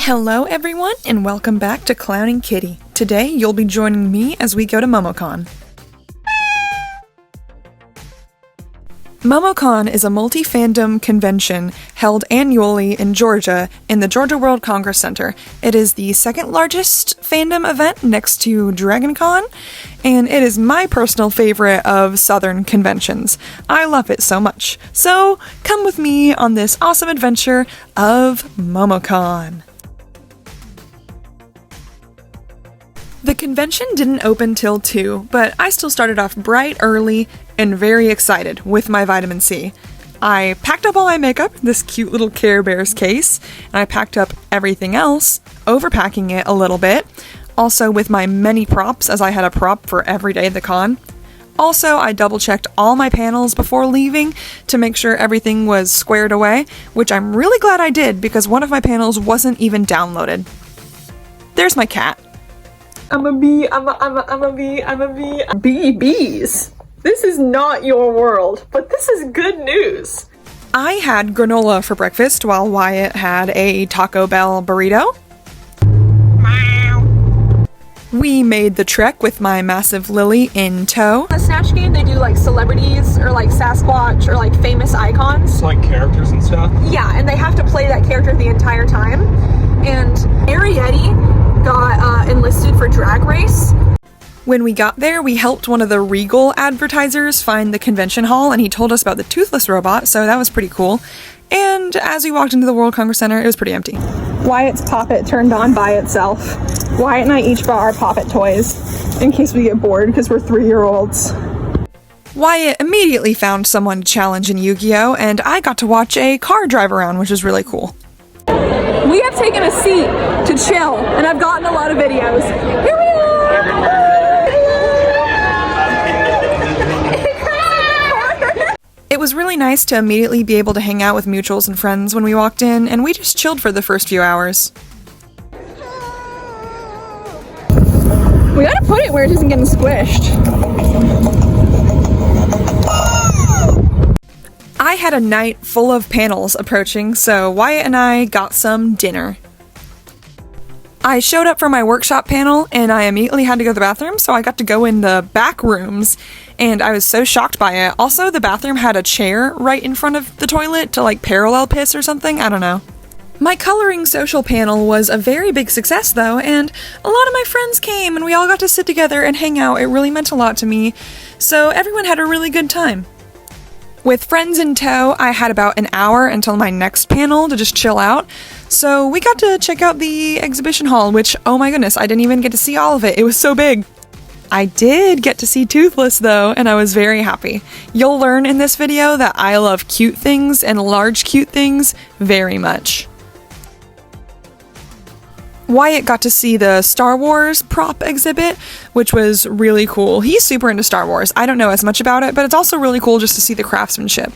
Hello everyone, and welcome back to Clowning Kitty. Today you'll be joining me as we go to Momocon. Momocon is a multi-fandom convention held annually in Georgia in the Georgia World Congress Center. It is the second largest fandom event next to DragonCon, and it is my personal favorite of Southern conventions. I love it so much. So come with me on this awesome adventure of Momocon. The convention didn't open till 2, but I still started off bright early and very excited with my vitamin C. I packed up all my makeup, this cute little Care Bears case, and I packed up everything else, overpacking it a little bit, also with my many props, as I had a prop for every day at the con. Also, I double-checked all my panels before leaving to make sure everything was squared away, which I'm really glad I did because one of my panels wasn't even downloaded. There's my cat. I'm a bee. Bees. This is not your world, but this is good news. I had granola for breakfast while Wyatt had a Taco Bell burrito. Meow. We made the trek with my massive Lily in tow. The Snatch game, they do like celebrities or like Sasquatch or like famous icons. It's like characters and stuff? Yeah, and they have to play that character the entire time. And Arietti got enlisted for Drag Race. When we got there, we helped one of the Regal advertisers find the convention hall, and he told us about the toothless robot, so that was pretty cool. And as we walked into the World Congress Center, it was pretty empty. Wyatt's Poppet turned on by itself. Wyatt and I each brought our Poppet toys in case we get bored because we're 3-year-olds. Wyatt immediately found someone to challenge in Yu-Gi-Oh! And I got to watch a car drive around, which was really cool. We have taken a seat to chill, and I've gotten a lot of videos. Here we are! It was really nice to immediately be able to hang out with mutuals and friends when we walked in, and we just chilled for the first few hours. We gotta put it where it isn't getting squished. I had a night full of panels approaching, so Wyatt and I got some dinner. I showed up for my workshop panel, and I immediately had to go to the bathroom, so I got to go in the back rooms, and I was so shocked by it. Also, the bathroom had a chair right in front of the toilet to, like, parallel piss or something, I don't know. My coloring social panel was a very big success, though, and a lot of my friends came, and we all got to sit together and hang out. It really meant a lot to me, so everyone had a really good time. With friends in tow, I had about an hour until my next panel to just chill out, so we got to check out the exhibition hall, which, oh my goodness, I didn't even get to see all of it. It was so big. I did get to see Toothless, though, and I was very happy. You'll learn in this video that I love cute things and large cute things very much. Wyatt got to see the Star Wars prop exhibit, which was really cool. He's super into Star Wars. I don't know as much about it, but it's also really cool just to see the craftsmanship.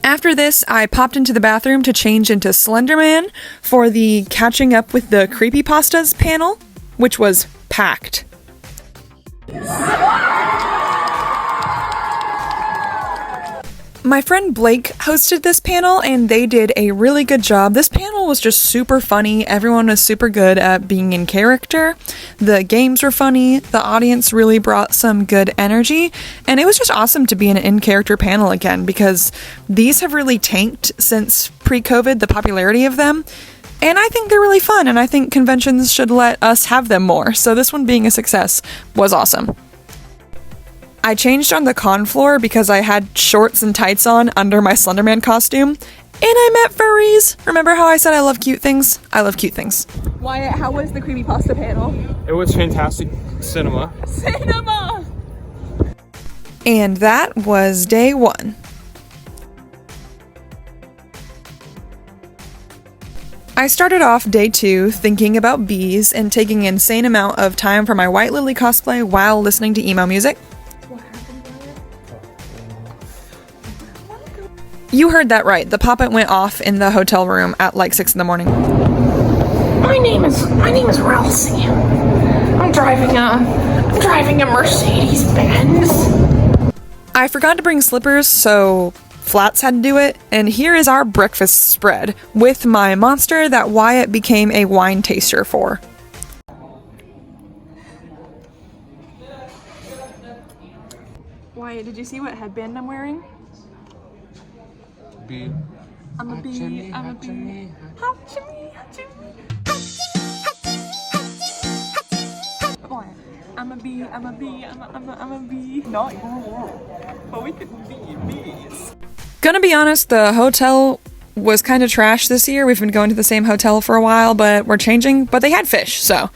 After this, I popped into the bathroom to change into Slenderman for the Catching Up with the Creepypastas panel, which was packed. My friend Blake hosted this panel, and they did a really good job. This panel was just super funny. Everyone was super good at being in character. The games were funny. The audience really brought some good energy, and it was just awesome to be in an in-character panel again because these have really tanked since pre-COVID, the popularity of them. And I think they're really fun, and I think conventions should let us have them more. So this one being a success was awesome. I changed on the con floor because I had shorts and tights on under my Slenderman costume, and I met furries. Remember how I said I love cute things? I love cute things. Wyatt, how was the Creepypasta panel? It was fantastic cinema. Cinema! And that was day 1. I started off day 2 thinking about bees and taking an insane amount of time for my White Lily cosplay while listening to emo music. You heard that right. The pop-it went off in the hotel room at like 6 in the morning. My name is Ralsei. I'm driving a Mercedes-Benz. I forgot to bring slippers, so Flats had to do it, and here is our breakfast spread with my monster that Wyatt became a wine taster for. Wyatt, did you see what headband I'm wearing? Bee. I'm a bee, I'm a bee. I'm a bee, I'm a bee, I'm a bee. Not you, but we could be bees. Gonna be honest, the hotel was kind of trash this year. We've been going to the same hotel for a while, but we're changing. But they had fish, so.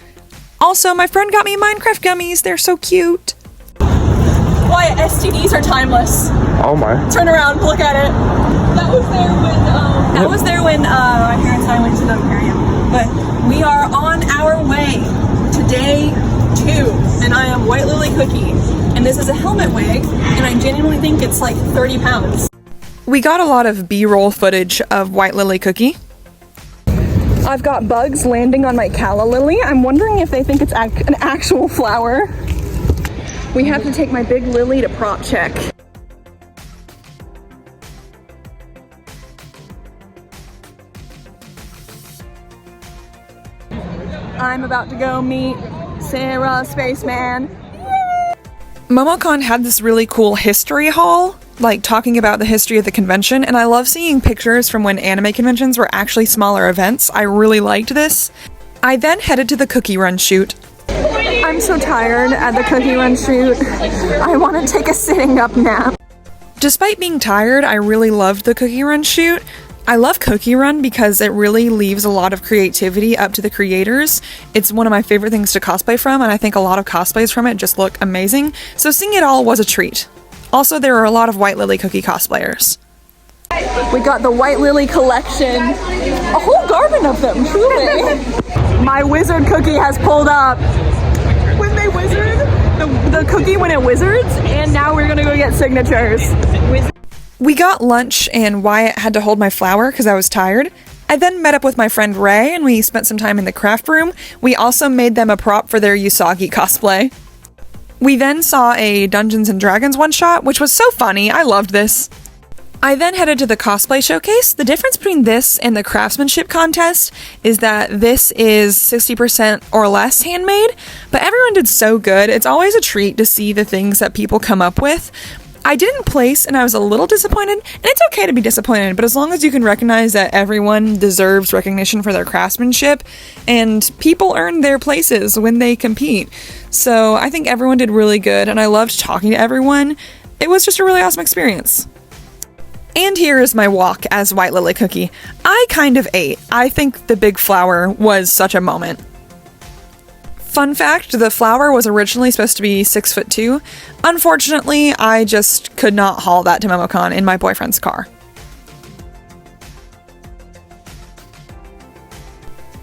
Also, my friend got me Minecraft gummies. They're so cute. Wyatt, STDs are timeless. Oh my. Turn around, look at it. That was there when my parents and I went to the aquarium. But we are on our way to day 2, and I am White Lily Cookie. And this is a helmet wig, and I genuinely think it's like 30 pounds. We got a lot of B-roll footage of White Lily Cookie. I've got bugs landing on my calla lily. I'm wondering if they think it's an actual flower. We have to take my big lily to prop check. I'm about to go meet Sarah Spaceman. Yay! Momocon had this really cool history hall, like talking about the history of the convention, and I love seeing pictures from when anime conventions were actually smaller events. I really liked this. I then headed to the cookie run shoot. I'm so tired at the cookie run shoot. I want to take a sitting up nap. Despite being tired, I really loved the cookie run shoot. I love Cookie Run because it really leaves a lot of creativity up to the creators. It's one of my favorite things to cosplay from, and I think a lot of cosplays from it just look amazing. So seeing it all was a treat. Also, there are a lot of White Lily Cookie cosplayers. We got the White Lily collection. A whole garden of them, truly. My wizard cookie has pulled up. When they wizard, the cookie when it wizards, and now we're gonna go get signatures. We got lunch, and Wyatt had to hold my flower because I was tired. I then met up with my friend Ray, and we spent some time in the craft room. We also made them a prop for their Usagi cosplay. We then saw a Dungeons & Dragons one-shot, which was so funny. I loved this. I then headed to the cosplay showcase. The difference between this and the craftsmanship contest is that this is 60% or less handmade, but everyone did so good. It's always a treat to see the things that people come up with. I didn't place, and I was a little disappointed, and it's okay to be disappointed, but as long as you can recognize that everyone deserves recognition for their craftsmanship, and people earn their places when they compete. So I think everyone did really good, and I loved talking to everyone. It was just a really awesome experience. And here is my walk as White Lily Cookie. I kind of ate. I think the big flower was such a moment. Fun fact, the flower was originally supposed to be 6'2". Unfortunately, I just could not haul that to Momocon in my boyfriend's car.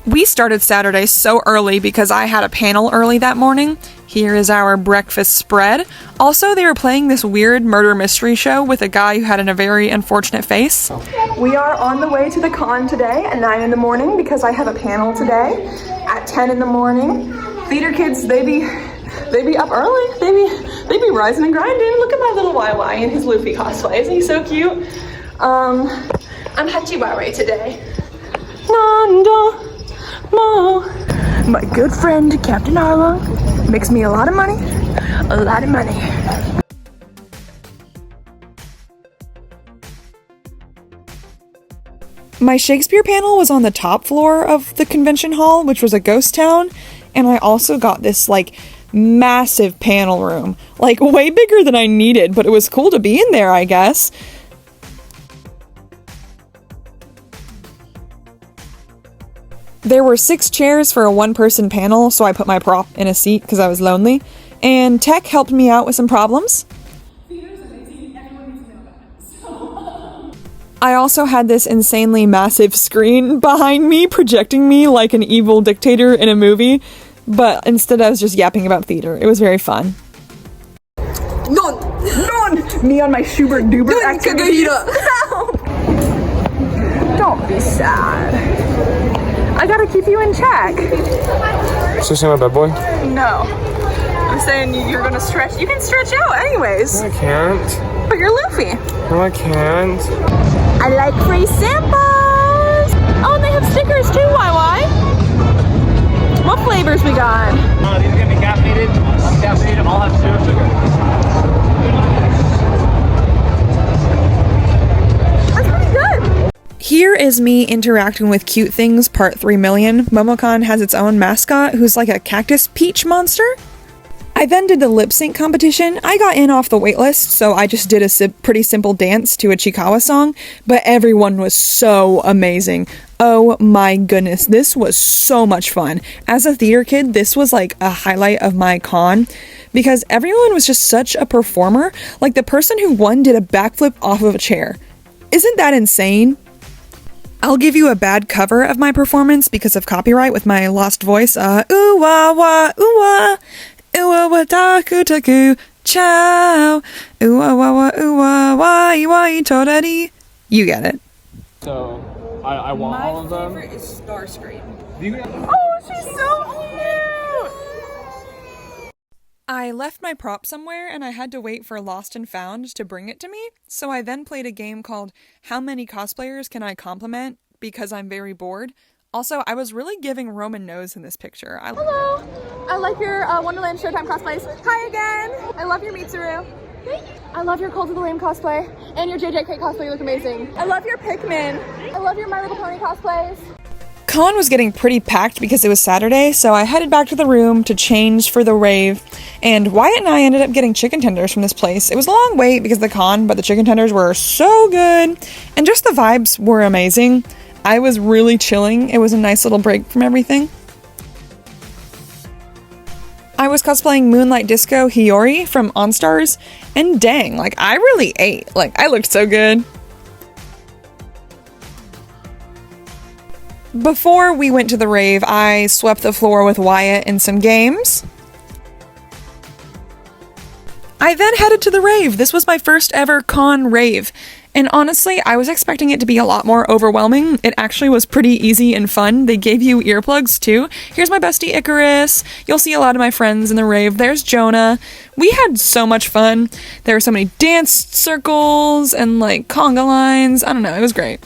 We started Saturday so early because I had a panel early that morning. Here is our breakfast spread. Also, they were playing this weird murder mystery show with a guy who had a very unfortunate face. We are on the way to the con today at 9 in the morning because I have a panel today at 10 in the morning. Theater kids, they be up early. They be rising and grinding. Look at my little YY in his Luffy cosplay. Isn't he so cute? I'm Hachiwari today. Nanda, Mo. My good friend Captain Arlo makes me a lot of money. A lot of money. My Shakespeare panel was on the top floor of the convention hall, which was a ghost town. And I also got this, massive panel room. Way bigger than I needed, but it was cool to be in there, I guess. There were 6 chairs for a one-person panel, so I put my prop in a seat because I was lonely. And Tech helped me out with some problems. I also had this insanely massive screen behind me, projecting me like an evil dictator in a movie. But instead I was just yapping about theater. It was very fun. Non! Me on my Schubert Dubert activity. Don't be sad. I gotta keep you in check. So say my bad boy? No. I'm saying you're gonna stretch. You can stretch out anyways. I can't. But you're Luffy. No, I can't. I like free samples. Oh, and they have stickers too, YY. What flavors we got? These are gonna be caffeinated, uncaffeinated, all have zero sugar. That's pretty good. Here is me interacting with cute things, part 3 million. Momocon has its own mascot, who's like a cactus peach monster. I then did the lip sync competition. I got in off the waitlist, so I just did a pretty simple dance to a Chikawa song, but everyone was so amazing. Oh my goodness, this was so much fun. As a theater kid, this was like a highlight of my con, because everyone was just such a performer. Like, the person who won did a backflip off of a chair. Isn't that insane? I'll give you a bad cover of my performance because of copyright with my lost voice. Ooh wah wah, ooh wah. Ooh wah wah taku taku, chow. Ooh wah wah wah, ooh wah wah, wah torari. You get it. So, I want all of them. My favorite is Starscream. Oh, she's so cute! I left my prop somewhere and I had to wait for Lost and Found to bring it to me, so I then played a game called How Many Cosplayers Can I Compliment? Because I'm very bored. Also, I was really giving Roman nose in this picture. Hello! I like your Wonderland Showtime cosplays. Hi again! I love your Mitsuru. I love your Cult of the Lamb cosplay. And your JJK cosplay, you look amazing. I love your Pikmin. I love your My Little Pony cosplays. Con was getting pretty packed because it was Saturday, so I headed back to the room to change for the rave, and Wyatt and I ended up getting chicken tenders from this place. It was a long wait because of the con, but the chicken tenders were so good, and just the vibes were amazing. I was really chilling. It was a nice little break from everything. I was cosplaying Moonlight Disco Hiyori from OnStars, and dang, like, I really ate. Like, I looked so good. Before we went to the rave, I swept the floor with Wyatt in some games. I then headed to the rave. This was my first ever con rave. And honestly, I was expecting it to be a lot more overwhelming. It actually was pretty easy and fun. They gave you earplugs too. Here's my bestie Icarus. You'll see a lot of my friends in the rave. There's Jonah. We had so much fun. There were so many dance circles and like conga lines. I don't know, it was great.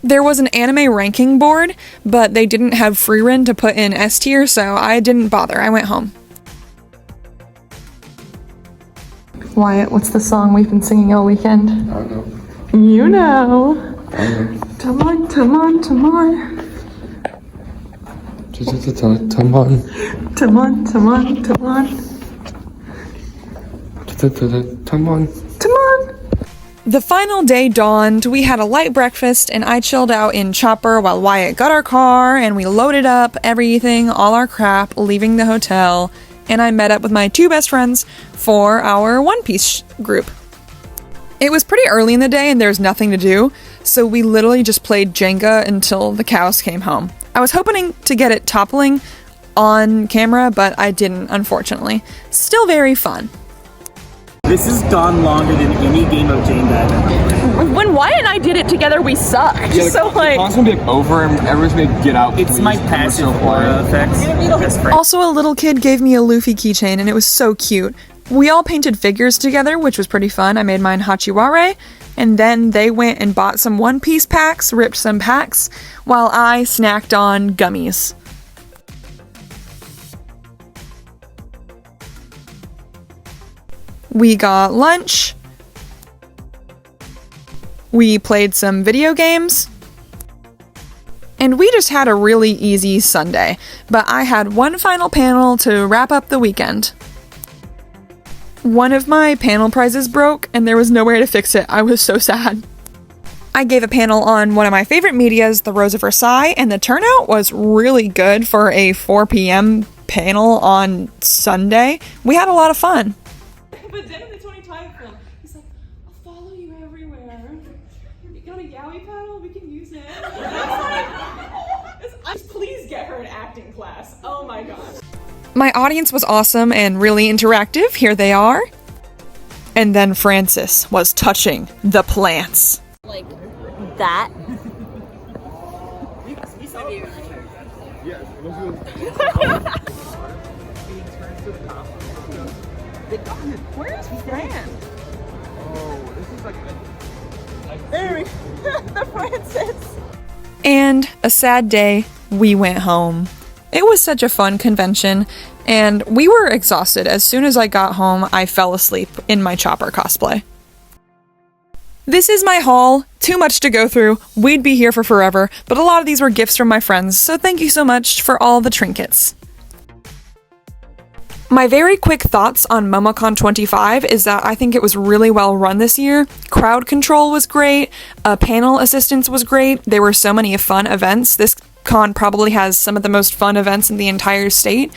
There was an anime ranking board, but they didn't have free rent to put in S tier, so I didn't bother. I went home. Wyatt, what's the song we've been singing all weekend? I don't know. You know. Come on. Come on, come on, come on. Come on. Come on, come on, come on. Come on. Come on. The final day dawned, we had a light breakfast, and I chilled out in Chopper while Wyatt got our car, and we loaded up everything, all our crap, leaving the hotel, and I met up with my 2 best friends for our One Piece group. It was pretty early in the day and there was nothing to do, so we literally just played Jenga until the cows came home. I was hoping to get it toppling on camera, but I didn't, unfortunately. Still very fun. This has gone longer than any game of Jenga. When Wyatt and I did it together, we sucked. Yeah, so like, it's gonna be like over and everyone's gonna get out. It's my passive aura effects. Best friend. Also, a little kid gave me a Luffy keychain, and it was so cute. We all painted figures together, which was pretty fun. I made mine Hachiwara, and then they went and bought some One Piece packs, ripped some packs, while I snacked on gummies. We got lunch. We played some video games. And we just had a really easy Sunday. But I had one final panel to wrap up the weekend. One of my panel prizes broke, and there was nowhere to fix it. I was so sad. I gave a panel on one of my favorite medias, The Rose of Versailles, and the turnout was really good for a 4 p.m. panel on Sunday. We had a lot of fun. But then in the Tony Time film, he's like, I'll follow you everywhere. You got a yaoi paddle? We can use it. Please get her an acting class. Oh my gosh. My audience was awesome and really interactive. Here they are. And then Francis was touching the plants. Like that. Where's Fran? Oh, this is like The Francis. And a sad day, we went home. It was such a fun convention, and we were exhausted. As soon as I got home, I fell asleep in my Chopper cosplay. This is my haul. Too much to go through. We'd be here for forever, but a lot of these were gifts from my friends, so thank you so much for all the trinkets. My very quick thoughts on Momocon 25 is that I think it was really well run this year. Crowd control was great, panel assistance was great, there were so many fun events. This con probably has some of the most fun events in the entire state.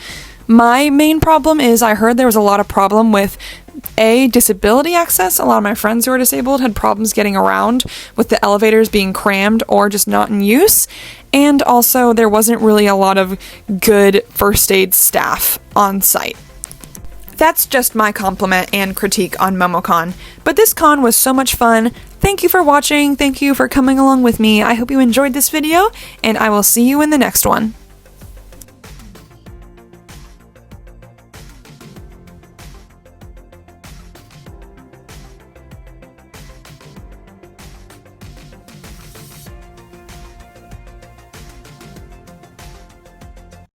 My main problem is I heard there was a lot of problem with disability access. A lot of my friends who are disabled had problems getting around with the elevators being crammed or just not in use. And also there wasn't really a lot of good first aid staff on site. That's just my compliment and critique on Momocon. But this con was so much fun. Thank you for watching. Thank you for coming along with me. I hope you enjoyed this video, and I will see you in the next one.